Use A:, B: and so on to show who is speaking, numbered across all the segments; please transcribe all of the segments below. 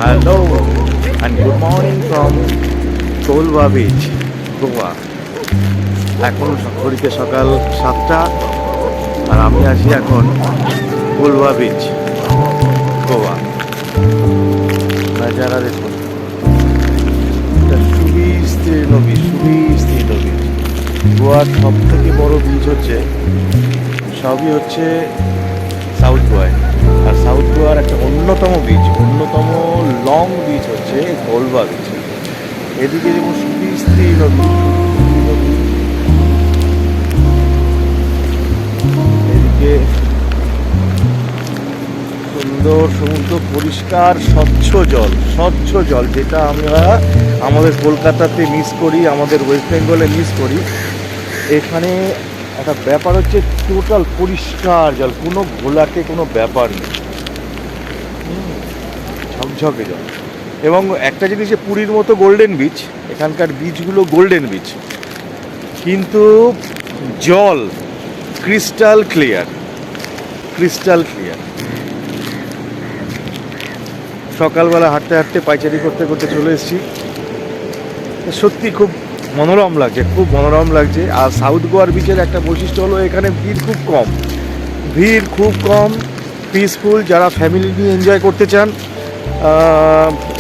A: Hello and good morning from Kolva Beach, Goa. এখন ঘড়িতে সকাল 7টা আর আমি আছি এখন কোলভা বিচ, গোয়া। নাজারা দেখুন, এটা সুবিস্তীর্ণ বিচ, সুবিস্তীর্ণ বিচ। গোয়ার সব থেকে বড় বিচ হচ্ছে, সবই হচ্ছে সাউথ গোয়ায়। আর সাউথ গোয়ার একটা অন্যতম বিচ, অন্যতম লং বিচ হচ্ছে কোলভা বিচ। এদিকে যেমন সুবিস্তীর্ণ বিচ, এদিকে সুন্দর সমুদ্র, পরিষ্কার স্বচ্ছ জল, যেটা আমরা আমাদের কলকাতাতে মিস করি, আমাদের ওয়েস্ট বেঙ্গলে মিস করি। এখানে একটা ব্যাপার হচ্ছে টোটাল পরিষ্কার জল, কোনো ঘোলাটে কোনো ব্যাপার নেই, ঝকঝকে জল। এবং একটা জিনিস, যে পুরীর মতো গোল্ডেন বিচ, এখানকার বিচগুলো গোল্ডেন বিচ, কিন্তু জল ক্রিস্টাল ক্লিয়ার। সকালবেলা হাঁটতে হাঁটতে, পাইচারি করতে করতে চলে এসেছি। সত্যি খুব মনোরম লাগছে, আর সাউথ গোয়ার বিচের একটা বৈশিষ্ট্য হলো এখানে ভিড় খুব কম, পিসফুল। যারা ফ্যামিলি নিয়ে এনজয় করতে চান,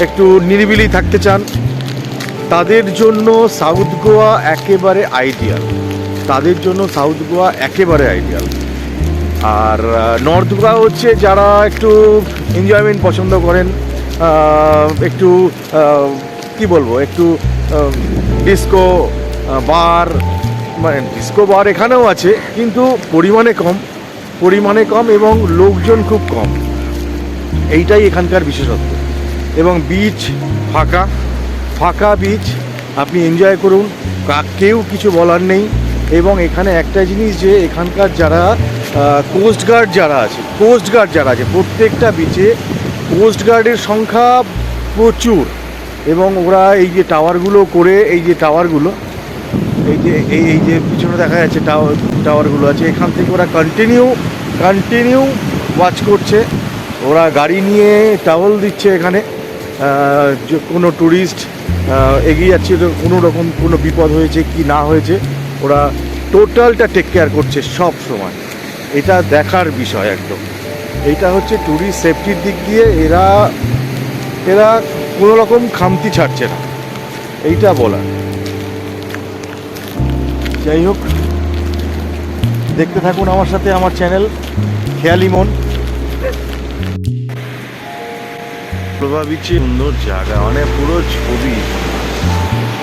A: একটু নিরিবিলি থাকতে চান, তাদের জন্য সাউথ গোয়া একেবারে আইডিয়াল। আর নর্থ গোয়া হচ্ছে যারা একটু এনজয়মেন্ট পছন্দ করেন, একটু কি বলবো, একটু ডিস্কো বার, মানে ডিস্কো বার এখানেও আছে, কিন্তু পরিমাণে কম এবং লোকজন খুব কম। এইটাই এখানকার বিশেষত্ব। এবং বিচ ফাঁকা বিচ, আপনি এনজয় করুন, কেউ কিছু বলার নেই। এবং এখানে একটা জিনিস, যে এখানকার যারা কোস্টগার্ড যারা আছে, প্রত্যেকটা বিচে কোস্টগার্ডের সংখ্যা প্রচুর। এবং ওরা এই যে টাওয়ারগুলো, এই যে পিছনে দেখা যাচ্ছে টাওয়ারগুলো আছে, এখান থেকে ওরা কন্টিনিউ ওয়াচ করছে। ওরা গাড়ি নিয়ে টাওয়াল দিচ্ছে এখানে, যে কোনো ট্যুরিস্ট এগিয়ে যাচ্ছে, তো কোনো বিপদ হয়েছে কি না হয়েছে, ওরা টোটালটা টেক কেয়ার করছে সব সময়। এটা দেখার বিষয় একদম। এইটা হচ্ছে ট্যুরিস্ট সেফটির দিক দিয়ে এরা কোনো রকম খামতি ছাড়ছে না, এইটা বলার। যাই হোক, দেখতে থাকুন আমার সাথে আমার চ্যানেল খেয়ালি মন। কোলভা বিচে সুন্দর জায়গা, মানে পুরো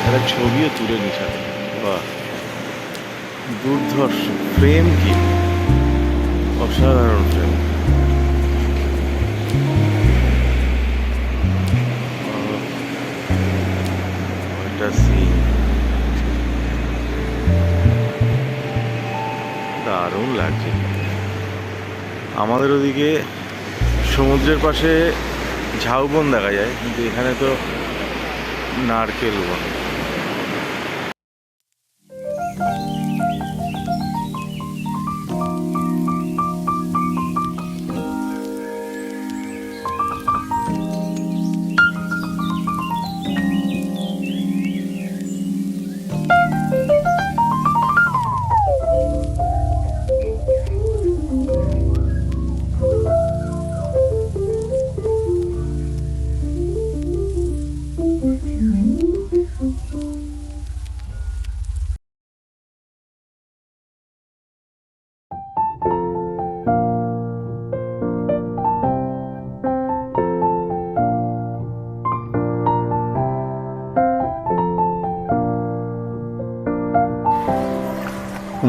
A: একটা ছবিও তুলে নিচ্ছে। বাহ, দুর্ধর্ষ ফ্রেম, কি অসাধারণ ফ্রেম। দারুণ লাগছে। আমাদের ওদিকে সমুদ্রের পাশে ঝাউবন দেখা যায়, কিন্তু এখানে তো নারকেল বন।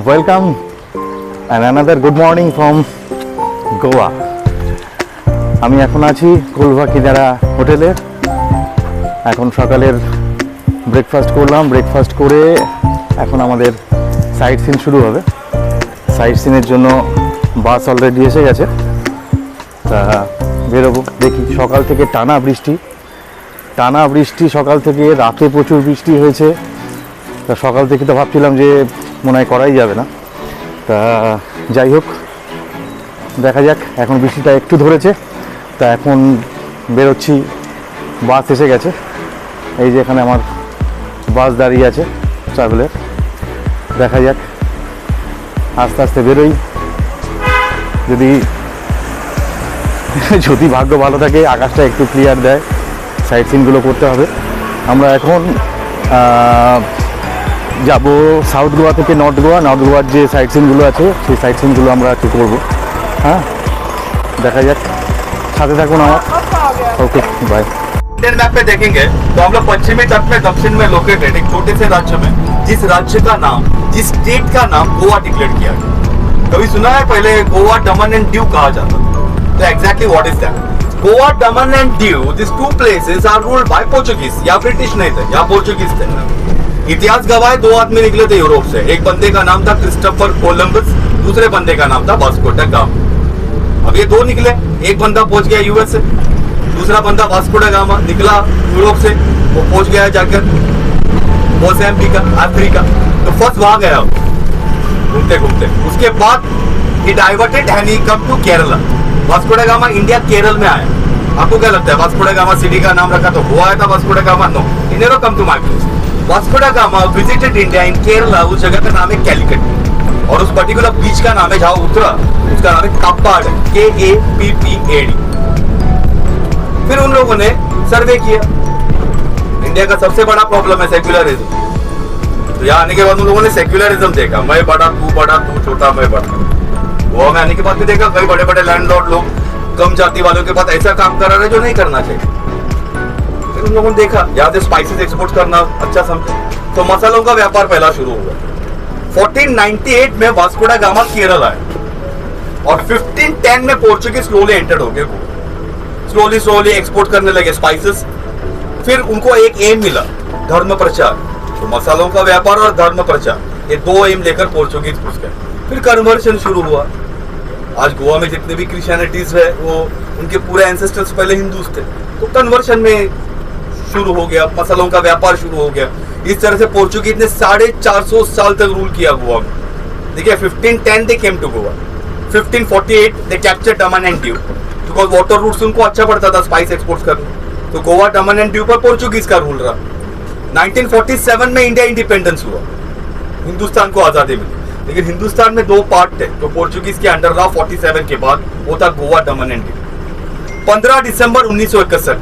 A: Welcome and another good morning from Goa. আমি এখন আছি কোলভা কিনারা হোটেলে। এখন সকালের ব্রেকফাস্ট করলাম, ব্রেকফাস্ট করে এখন আমাদের সাইট সিন শুরু হবে। সাইট সিনের জন্য বাস অলরেডি এসে গেছে, তা বেরোবো। দেখি, সকাল থেকে টানা বৃষ্টি, সকাল থেকে রাতে প্রচুর বৃষ্টি হয়েছে। তা সকাল থেকে তো ভাবছিলাম যে মনে হয় করাই যাবে না, তা যাই হোক দেখা যাক। এখন বৃষ্টিটা একটু ধরেছে, তা এখন বেরোচ্ছি
B: বাস এসে গেছে, এই যে এখানে আমার বাস দাঁড়িয়ে আছে ট্রাভেলের। দেখা যাক, আস্তে আস্তে বেরোই। যদি যদি ভাগ্য ভালো থাকে, আকাশটা একটু ক্লিয়ার দেয়, সাইট সিনগুলো করতে হবে। আমরা এখন যাব সাউথ গোয়া থেকে নর্থ গোয়া। নর্থ গোয়ার যে সাইট সিনগুলো আছে সেই সাইট সিনগুলো আমরা একটু করবো। হ্যাঁ, দেখা যাক, সাথে থাকুন আমার। Okay bye.
A: इंडियन मैप पे देखेंगे तो हम लोग पश्चिमी तट में दक्षिण में लोकेटेड एक छोटे से राज्य में जिस राज्य का नाम, जिस स्टेट का नाम गोवा डिक्लेयर किया गया। कभी सुना है पहले गोवा, दमन एंड दीव कहा जाता? तो exactly what is that? Goa, Daman and Diu, this two places are ruled by Portuguese. या ब्रिटिश नहीं थे, या पोर्चुगीज थे। इतिहास गवाह है, 2 आदमी निकले थे यूरोप से। एक बंदे का नाम था क्रिस्टोफर कोलंबस, दूसरे बंदे का नाम था वास्को दा गामा। अब ये 2 निकले, एक बंदा पहुंच गया यूएस से, दूसरा बंदा वास्को दा गामा निकला यूरोप से, वो पहुंच गया जाकर मोज़ाम्बिक, अफ्रीका। तो फर्स्ट वहां गया घूमते घूमते। उसके बाद ही diverted and he come to Kerala. Vasco da Gama India Kerala में आया। आपको क्या लगता है वास्को दा गामा सिटी का नाम रखा तो वो आया था Vasco da Gama? No, he never come to my place. Vasco da Gama visited India in Kerala. उस जगह का नाम है कैलिकट और उस पर्टिकुलर बीच का नाम है जहां उतरा उसका नाम है काप्पाड, KAPPAD। फिर उन लोगों ने सर्वे किया। इंडिया का सबसे बड़ा प्रॉब्लम है सेक्युलरिज्म। तो यहाँ आने के बाद उन लोगों ने सेक्युलरिज्म देखा, मैं बड़ा तू छोटा मैं बड़ा। गोवा में आने के बाद भी देखा कई बड़े बड़े लैंडलॉर्ड लोग कम जाति वालों के पास ऐसा काम कर रहे हैं जो नहीं करना चाहिए। फिर उन लोगों ने देखा यहाँ से स्पाइसेस एक्सपोर्ट करना अच्छा समझे, तो मसालों का व्यापार पहला शुरू हुआ। 1498 में वास्को दा गामा केरल आया और 1510 में पोर्चुगीज स्लोली एंटर्ड हो गए। स्लोली एक्सपोर्ट करने लगे स्पाइसेस। फिर उनको एक एम मिला, धर्म प्रचार। तो मसालों का व्यापार और धर्म प्रचार, ये 2 एम लेकर पोर्चुगीज घुस गए। फिर कन्वर्शन शुरू हुआ। आज गोवा में जितने भी क्रिश्चियनिटीज है वो उनके पूरे एंसेस्टर्स पहले हिंदूज थे। तो कन्वर्शन में शुरू हो गया, मसालों का व्यापार शुरू हो गया। इस तरह से पोर्चुगीज ने 450 साल तक रूल किया गोवा में। देखिए 1510 they came to Goa, 1548 they capture Daman and Diu because water routes उनको अच्छा पड़ता था स्पाइस एक्सपोर्ट करना। तो गोवा, दमन एंड दीव पर पोर्चुगीज का रूल रहा। 1947 में इंडिया इंडिपेंडेंस हुआ, हिंदुस्तान को आजादी मिली। लेकिन हिंदुस्तान में 2 पार्ट थे तो पोर्चुगीज के अंडर रहा 47 के बाद, वो था Goa, Daman and Diu. 15 December 1961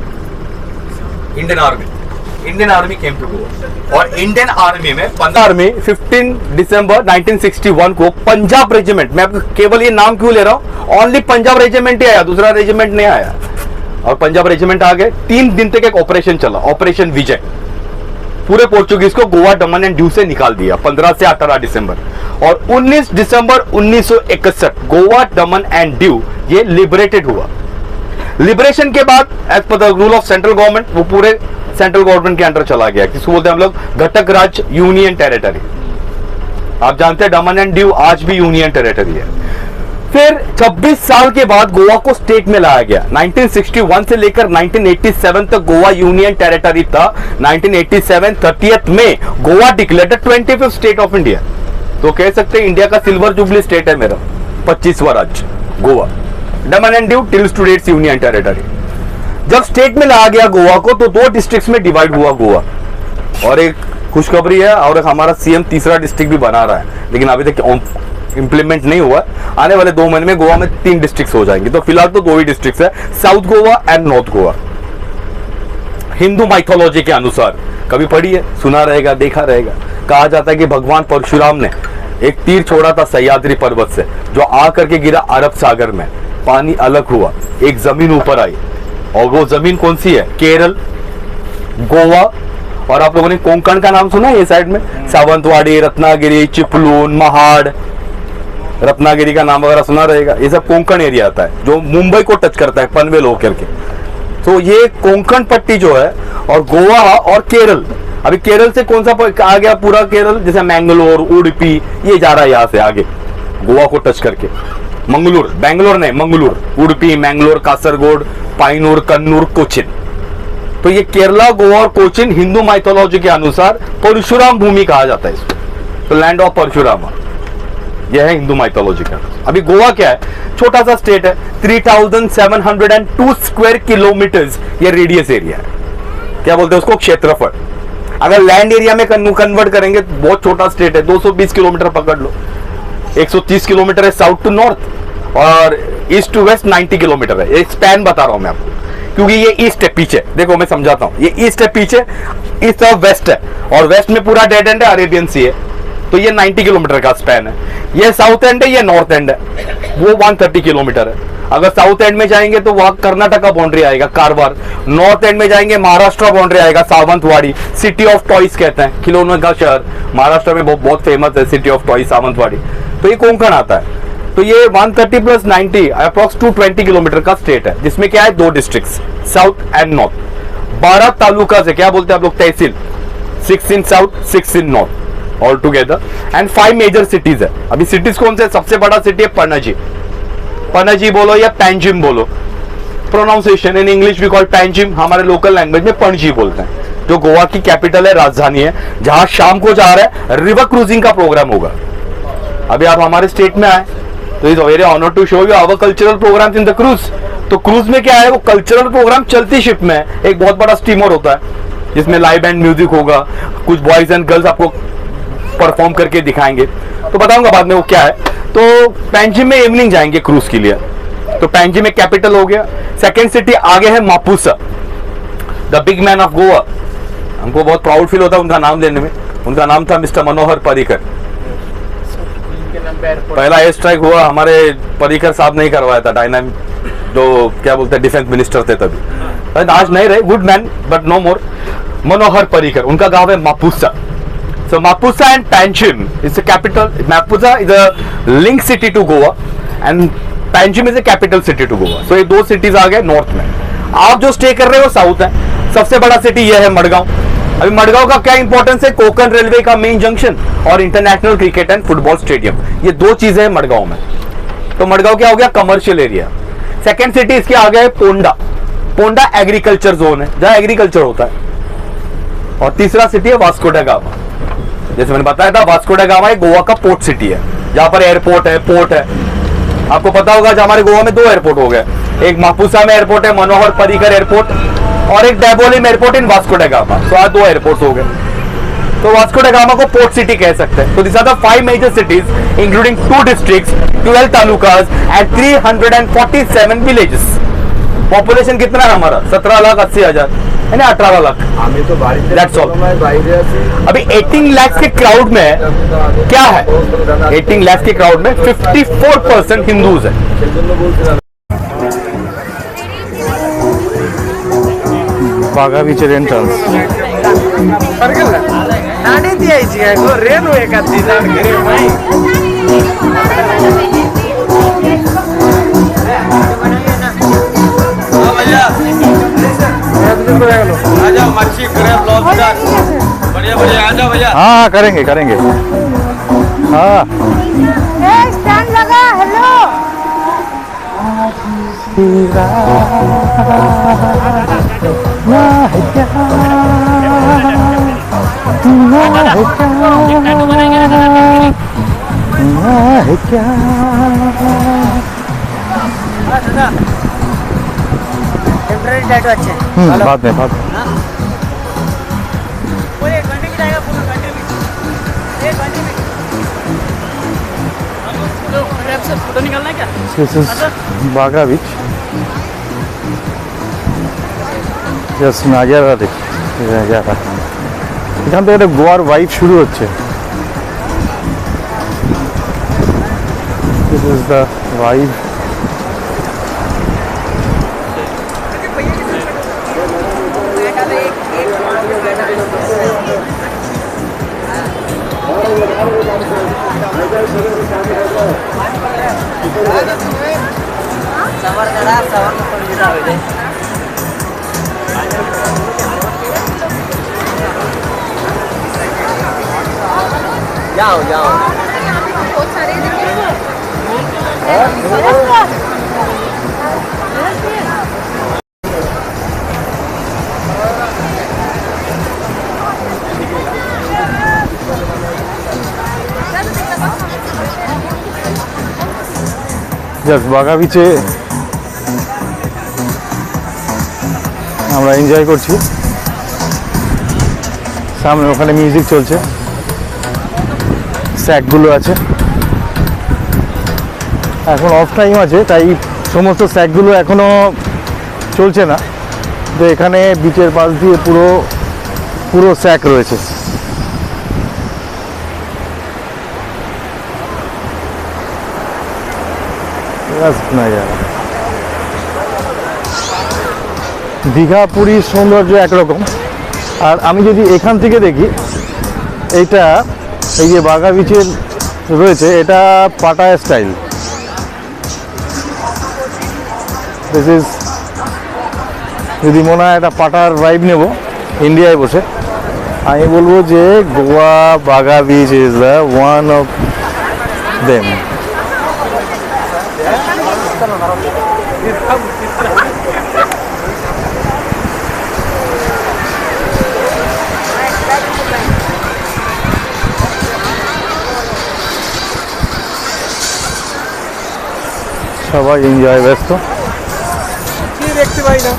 A: Indian army came to Goa और इंडियन आर्मी में 15 दिसंबर 1961 को पंजाब रेजिमेंट, मैं केवल ये नाम क्यों ले रहा हूँ, ओनली पंजाब रेजिमेंट ही आया, दूसरा रेजिमेंट नहीं आया। और पंजाब रेजिमेंट आ गए। 3 दिन तक एक ऑपरेशन चला, ऑपरेशन विजय। पूरे पोर्चुगीज को गोवा, दमन एंड दीव से निकाल दिया 15 से 18 दिसंबर। और 19 दिसंबर 1961 गोवा, दमन एंड दीव ये लिबरेटेड हुआ। लिबरेशन के बाद as per the rule of central government वो पूरे सेंट्रल गवर्नमेंट के अंडर चला गया। किसको बोलते हैं हम लोग? घटक राज्य, यूनियन टेरिटरी। आप जानते हैं दमन एंड दीव आज भी यूनियन टेरिटरी है। फिर 26 साल के बाद गोवा को स्टेट में लाया गया। 1961 से लेकर 1987 तक गोवा यूनियन टेरिटरी था। 1987 30th में Goa declared 25th state of India. तो कह सकते हैं इंडिया का सिल्वर जुबली स्टेट है मेरा, 25वां राज्य Goa. Daman and Diu till today it's union territory. जब स्टेट में लाया गया गोवा को तो 2 डिस्ट्रिक्ट्स में डिवाइड हुआ गोवा। और एक खुशखबरी है, और एक हमारा सीएम तीसरा डिस्ट्रिक्ट भी बना रहा है, लेकिन अभी तक इंप्लीमेंट नहीं हुआ। आने वाले 2 महीने में गोवा में 3 डिस्ट्रिक्ट्स हो जाएंगे। तो फिलहाल तो 2 ही डिस्ट्रिक्ट्स है, south Goa and north Goa. Hindu mythology के अनुसार, कभी पढ़ी है, सुना रहेगा, देखा रहेगा, कहा जाता है कि भगवान परशुराम ने एक तीर छोड़ा था सह्याद्री पर्वत से, जो आ करके गिरा अरब सागर में। पानी अलग हुआ, एक जमीन ऊपर आई, और वो जमीन कौन सी है? केरल, गोवा, और आप लोगों ने कोंकण का नाम सुना है? ये साइड में सावंतवाड़ी, रत्नागिरी, चिपलून, महाड़, रत्नागिरी का नाम वगैरह सुना रहेगा। ये सब कोंकण एरिया आता है जो मुंबई को टच करता है पनवेल होकर के। तो ये कोंकण पट्टी जो है, और गोवा और केरल, अभी केरल से कौन सा आ गया? पूरा केरल, जैसे मैंगलोर, उडुपी, ये जा रहा है यहाँ से आगे गोवा को टच करके। मंगलूर, बैंगलोर नहीं, मंगलूर, उडुपी, मैंगलोर, कासरगोड, पाइनूर, कन्नूर, कोचिन। तो ये केरला, गोवा और कोचिन हिंदू माइथोलॉजी के अनुसार परशुराम भूमि कहा जाता है इसको, तो लैंड ऑफ परशुराम, यह है हिंदू माइथोलॉजी का। अभी गोवा क्या है? छोटा सा स्टेट है, 3702 स्क्वायर किलोमीटर्स ये रेडियस एरिया है।
C: क्या बोलते हैं उसको, क्षेत्रफल। अगर लैंड एरिया में कन्वर्ट करेंगे तो बहुत छोटा स्टेट है, 220 किलोमीटर पकड़ लो, 130 किलोमीटर है साउथ टू नॉर्थ, और ईस्ट टू वेस्ट 90 किलोमीटर है। एक स्पैन बता रहा हूं मैं आपको, क्योंकि ये ईस्ट है पीछे, देखो मैं समझाता हूं, ये ईस्ट है पीछे, इस तरफ वेस्ट है, और वेस्ट में पूरा डेड एंड है, अरेबियन सी है, तो ये 90 किलोमीटर का स्पैन है। ये साउथ एंड है, ये नॉर्थ एंड है, वो 130 किलोमीटर है। अगर साउथ एंड में जाएंगे तो वहां कर्नाटक का बाउंड्री आएगा, कारवार। नॉर्थ एंड में जाएंगे महाराष्ट्र बाउंड्री आएगा, सावंतवाड़ी, सिटी ऑफ टॉयज कहते हैं, खिलौनों का शहर, महाराष्ट्र में बहुत फेमस है सिटी ऑफ टॉयज, सावंतवाड़ी। तो ये कोंकण आता है। तो ये 130 प्लस 90 अप्रॉक्स 220 किलोमीटर का स्टेट है, जिसमें क्या है, 2 districts, south and north. 12 taluka से, क्या बोलते हैं आप लोग, tehsil, 6 in south, 6 in north all together, and 5 major cities है। अभी सिटीज कौन से, सबसे बड़ा सिटी है पणजी, पणजी बोलो या पैंजिम बोलो, pronunciation in English we call Panjim, हमारे लोकल लैंग्वेज में पणजी बोलते हैं, जो गोवा की कैपिटल है, राजधानी है, जहां शाम को जा रहा है रिवर क्रूजिंग का प्रोग्राम होगा। अभी आप हमारे स्टेट में आए तो is very honour to show you our cultural programmes in the cruise. तो क्रूज में क्या है, वो कल्चरल प्रोग्राम चलती शिप में है, एक बहुत बड़ा स्टीमर होता है जिसमें लाइव बैंड म्यूजिक होगा, कुछ बॉयज एंड गर्ल्स आपको परफॉर्म करके दिखाएंगे, तो बताऊंगा बाद में वो क्या है। तो पैंजिम में इवनिंग जाएंगे क्रूज के लिए, तो पैंजिम में कैपिटल हो गया। सेकेंड सिटी आगे है Mapusa, the big man of Goa. हमको बहुत प्राउड फील होता है उनका नाम लेने में, उनका नाम था मिस्टर मनोहर पर्रिकर। पहला एयर स्ट्राइक हुआ हमारे पर्रिकर साहब नहीं करवाया था, डायनामिक जो क्या बोलते हैं डिफेंस मिनिस्टर थे तभी, आज नहीं रहे, गुड मैन बट नो मोर। मनोहर पर्रिकर, उनका गांव है Mapusa. So Mapusa and Panjim is the capital. Mapusa is a link city to Goa and Panjim is a capital city to Goa. So ये 2 सिटीज आ गए नॉर्थ में। आप जो स्टे कर रहे हो साउथ है। सबसे बड़ा सिटी ये है मडगांव। अभी मडगांव का क्या इंपॉर्टेंस है, कोंकण रेलवे का मेन जंक्शन और international cricket and football stadium, ये 2 चीजें हैं मडगांव में। तो मडगांव क्या हो गया, कमर्शियल एरिया। सेकेंड सिटी इसके आगे है पोंडा। पोंडा एग्रीकल्चर जोन है, जहां एग्रीकल्चर होता है। और तीसरा सिटी है वास्को डा गामा। जैसे मैंने बताया था, वास्को डा गामा एक गोवा का पोर्ट सिटी है, जहां पर एयरपोर्ट है, पोर्ट है। आपको पता होगा जो हमारे गोवा में 2 एयरपोर्ट हो गए, एक मापुसा में एयरपोर्ट है, मनोहर पर्रिकर एयरपोर्ट, और एक डैबोली में एयरपोर्ट इन वास्को डा गामा। तो आज 2 एयरपोर्ट हो गए, तो वास्को डा गामा को पोर्ट सिटी कह सकते हैं। तो this are the 5 major cities including 2 districts, 12 talukas and 347 villages. Population कितना है हमारा, 17,80,000 यानी 18 लाख। That's all. अभी 18 लाख के क्राउड में क्या है, 18 लाख के क्राउड में 54% हिंदूज है।
B: बागा बीचेर एंट्रेंस हाँ करेंगे करेंगे हाँ
D: स्टैंड लगा, हेलो टेम्पररी टैटू अच्छे
B: बाद में
E: फोटो निकालना है क्या?
B: This is Baga Beach. Just নাজারা দেখ, নাজারা। এখান থেকে একটা গোয়ার ভাইব শুরু হচ্ছে। This is the vibe.
E: जाओ जाओ
B: জাস্ট বাগা বিচে আমরা এনজয় করছি। সামনে ওখানে মিউজিক চলছে, স্যাকগুলো আছে, এখন অফ টাইম আছে তাই সমস্ত স্যাকগুলো এখনো চলছে না। তো এখানে বিচের পাশ দিয়ে পুরো পুরো স্যাক রয়েছে। দীঘা পুরীর সৌন্দর্য একরকম, আর আমি যদি এখান থেকে দেখি, এইটা এই যে বাঘা বিচের রয়েছে এটা পাটায়া স্টাইল। দিস ইজ, যদি মনে হয় একটা পাটার ভাইব নেব ইন্ডিয়ায় বসে, আমি বলবো যে Goa Baga beach is the one of them. সবাই এনজয় ব্যস্ত।
A: দেখতে পাই না,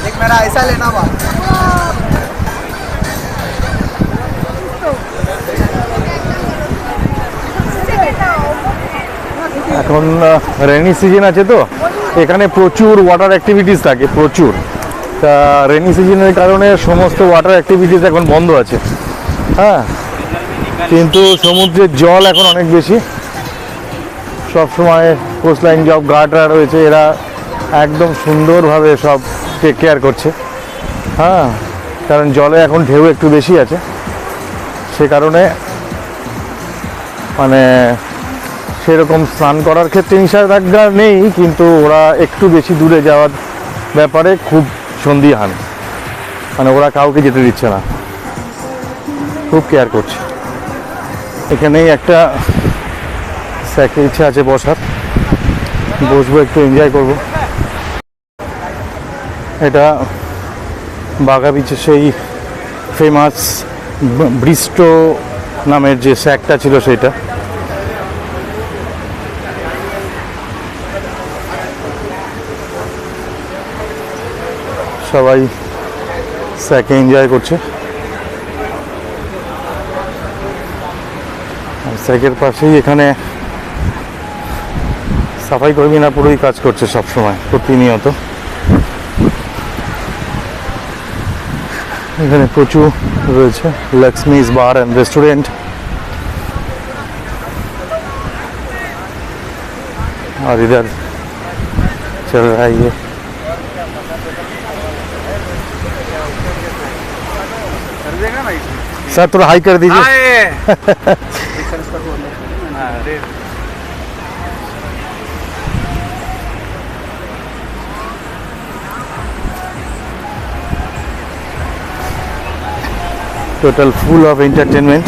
E: एक मेरा ऐसा लेना बा
B: এখন রেনি সিজন আছে তো এখানে প্রচুর ওয়াটার অ্যাক্টিভিটিস থাকে, প্রচুর। তা রেনি সিজনের কারণে সমস্ত ওয়াটার অ্যাক্টিভিটিস এখন বন্ধ আছে, হ্যাঁ, কিন্তু সমুদ্রের জল এখন অনেক বেশি। সবসময় কোস্টলাইন সব গার্ডরা রয়েছে, এরা একদম সুন্দরভাবে সব টেক কেয়ার করছে, হ্যাঁ, কারণ জলে এখন ঢেউ একটু বেশি আছে, সে কারণে মানে সেরকম স্নান করার ক্ষেত্রে নিষেধাজ্ঞা নেই, কিন্তু ওরা একটু বেশি দূরে যাওয়ার ব্যাপারে খুব সন্দিহান, মানে ওরা কাউকে যেতে দিচ্ছে না, খুব কেয়ার করছে। এখানেই একটা স্যাকে ইচ্ছা আছে বসার, বসবো, একটু এনজয় করব। এটা বাঘা বিচের সেই ফেমাস ব্রিস্টো নামের যে স্যাকটা ছিল সেটা। সবাই স্যাকে এনজয় করছে, আর স্যাকের পাশেই এখানে সাফাই কর্মীরা পুরোই কাজ করছে সবসময়, প্রতিনিয়ত। এখানে প্রচুর রয়েছে লক্ষ্মীজ বার অ্যান্ড রেস্টুরেন্ট, और इधर चल रहा है ये सर, थोड़ा हाई कर दीजिए। Total full of entertainment.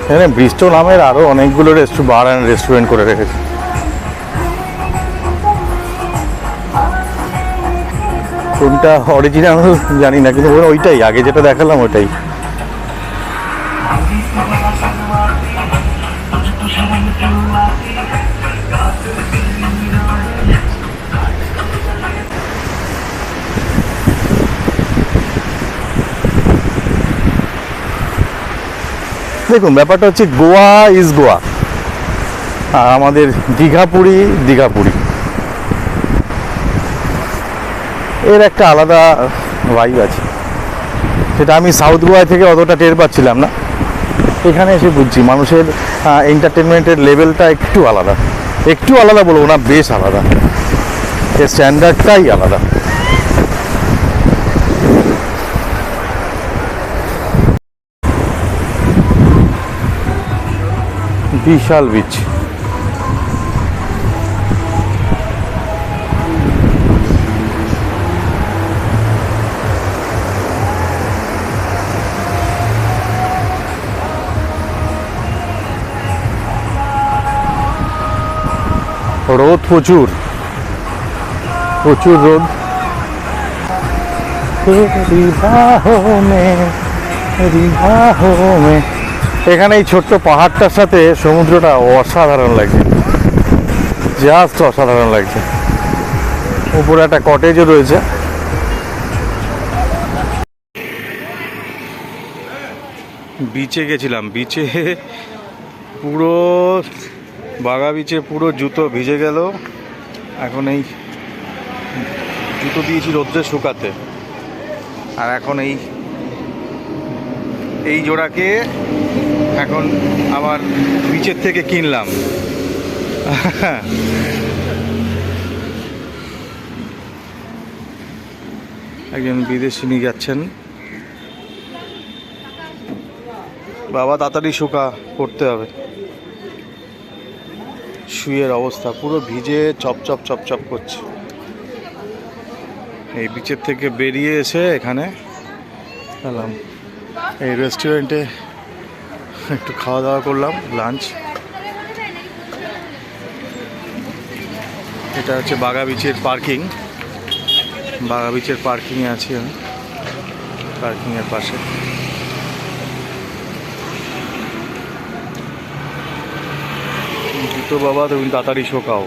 B: এখানে ব্রিস্টো নামের আরো অনেকগুলো বার অ্যান্ড রেস্টুরেন্ট করে রেখেছে। কোনটা অরিজিনাল জানি না, কিন্তু ওইটাই আগে যেটা দেখালাম ওইটাই। দেখুন, ব্যাপারটা হচ্ছে গোয়া ইজ গোয়া, আর আমাদের দীঘাপুরি দীঘাপুরি, এর একটা আলাদা ভাইব আছে, সেটা আমি সাউথ গোয়া থেকে অতটা টের পাচ্ছিলাম না। এখানে এসে বুঝছি মানুষের এন্টারটেনমেন্টের লেভেলটা একটু আলাদা, একটু আলাদা বলবো না, বেশ আলাদা, এর স্ট্যান্ডার্ডটাই আলাদা। বিশাল বিচ, রোদ প্রচুর প্রচুর রোদ। এখানে এই ছোট্ট পাহাড়টার সাথে সমুদ্রটা অসাধারণ লাগছে, জাস্ট অসাধারণ লাগছে। উপরে একটা কটেজও রয়েছে। বিচে গেছিলাম, বিচে পুরো বাগা বিচে পুরো জুতো ভিজে গেল। এখন এই জুতো দিয়েছি রোদ্রে শুকাতে, আর এখন এই জোড়াকে এখন আবার বিচের থেকে কিনলাম। একজন বিদেশি নিয়ে যাচ্ছেন। বাবা তাড়াতাড়ি শুকা, করতে হবে। শুয়ের অবস্থা পুরো ভিজে চপচপ চপচপ করছে। এই বিচের থেকে বেরিয়ে এসে এখানে এলাম, এই রেস্টুরেন্টে একটু খাওয়া দাওয়া করলাম, লাঞ্চ। এটা হচ্ছে বাগা বিচের পার্কিং, বাগা বিচের পার্কিংয়ে আছি আমি, পার্কিংয়ের পাশে। জুতো বাবা তুমি তাড়াতাড়ি শোকাও।